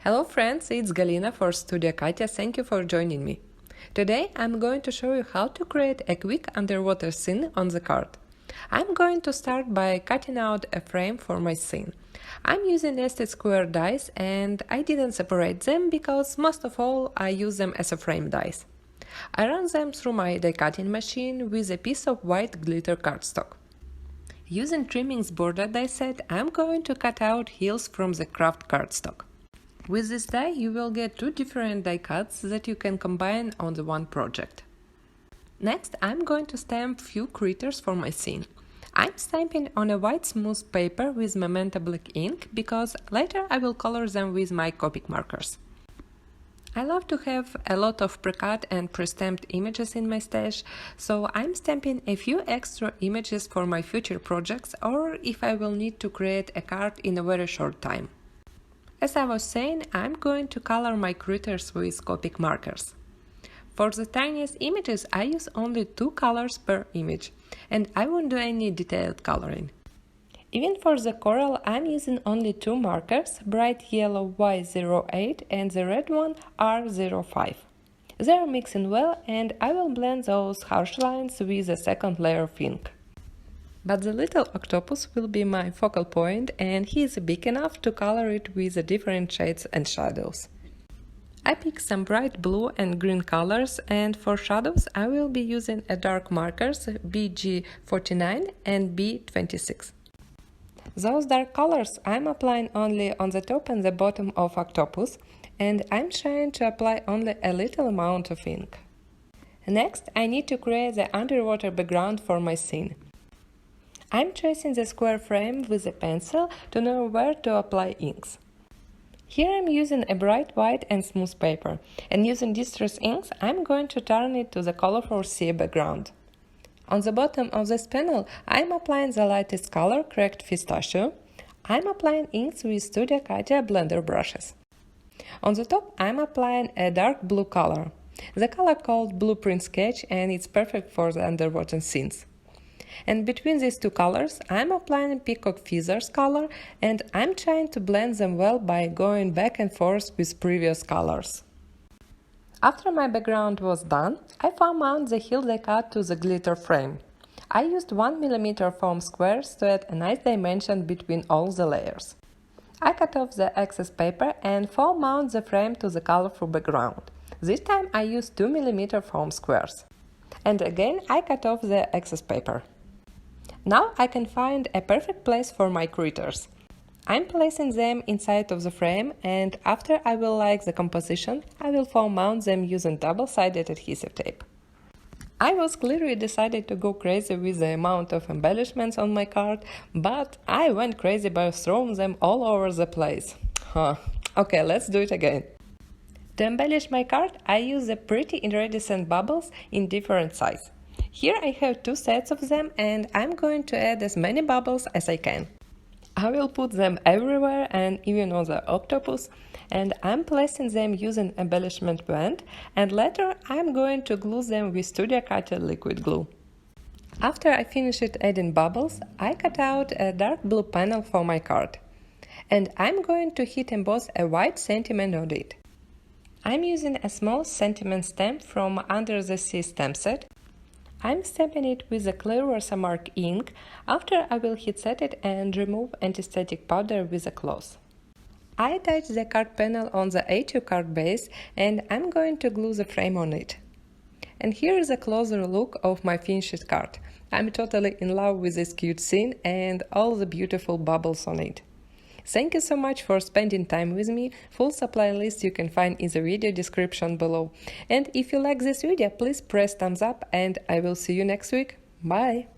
Hello friends, it's Galina for Studio Katia. Thank you for joining me. Today I'm going to show you how to create a quick underwater scene on the card. I'm going to start by cutting out a frame for my scene. I'm using nested square dies and I didn't separate them because most of all I use them as a frame dies. I run them through my die cutting machine with a piece of white glitter cardstock. Using Trimmings border die set, I'm going to cut out heels from the craft cardstock. With this die, you will get two different die cuts that you can combine on the one project. Next, I'm going to stamp few critters for my scene. I'm stamping on a white smooth paper with magenta black ink because later I will color them with my Copic markers. I love to have a lot of pre-cut and pre-stamped images in my stash, so I'm stamping a few extra images for my future projects or if I will need to create a card in a very short time. As I was saying, I'm going to color my critters with Copic markers. For the tiniest images, I use only 2 colors per image, and I won't do any detailed coloring. Even for the coral, I'm using only 2 markers, bright yellow Y08 and the red one R05. They are mixing well, and I will blend those harsh lines with a second layer of ink. But the little octopus will be my focal point, and he is big enough to color it with the different shades and shadows. I picked some bright blue and green colors, and for shadows I will be using a dark markers BG49 and B26. Those dark colors I'm applying only on the top and the bottom of octopus, and I'm trying to apply only a little amount of ink. Next, I need to create the underwater background for my scene. I'm tracing the square frame with a pencil to know where to apply inks. Here I'm using a bright white and smooth paper, and using distress inks I'm going to turn it to the colorful sea background. On the bottom of this panel I'm applying the lightest color, cracked pistachio. I'm applying inks with Studio Katia blender brushes. On the top I'm applying a dark blue color, the color called Blueprint Sketch, and it's perfect for the underwater scenes. And between these 2 colors, I'm applying Peacock Feathers color, and I'm trying to blend them well by going back and forth with previous colors. After my background was done, I foam mount the heel die cut to the glitter frame. I used 1 mm foam squares to add a nice dimension between all the layers. I cut off the excess paper and foam mount the frame to the colorful background. This time I used 2 mm foam squares. And again I cut off the excess paper. Now I can find a perfect place for my critters. I'm placing them inside of the frame, and after I will like the composition, I will foam mount them using double-sided adhesive tape. I was clearly decided to go crazy with the amount of embellishments on my card, but I went crazy by throwing them all over the place. Okay, let's do it again. To embellish my card, I use the pretty iridescent bubbles in different sizes. Here I have 2 sets of them, and I'm going to add as many bubbles as I can. I will put them everywhere and even on the octopus, and I'm placing them using embellishment band, and later I'm going to glue them with Studio Katia liquid glue. After I finished adding bubbles, I cut out a dark blue panel for my card, and I'm going to heat emboss a white sentiment on it. I'm using a small sentiment stamp from Under the Sea stamp set. I'm stamping it with a clear Versamark ink. After I will heat set it and remove anti-static powder with a cloth. I attach the card panel on the A2 card base, and I'm going to glue the frame on it. And here is a closer look of my finished card. I'm totally in love with this cute scene and all the beautiful bubbles on it. Thank you so much for spending time with me. Full supply list you can find in the video description below. And if you like this video, please press thumbs up, and I will see you next week. Bye!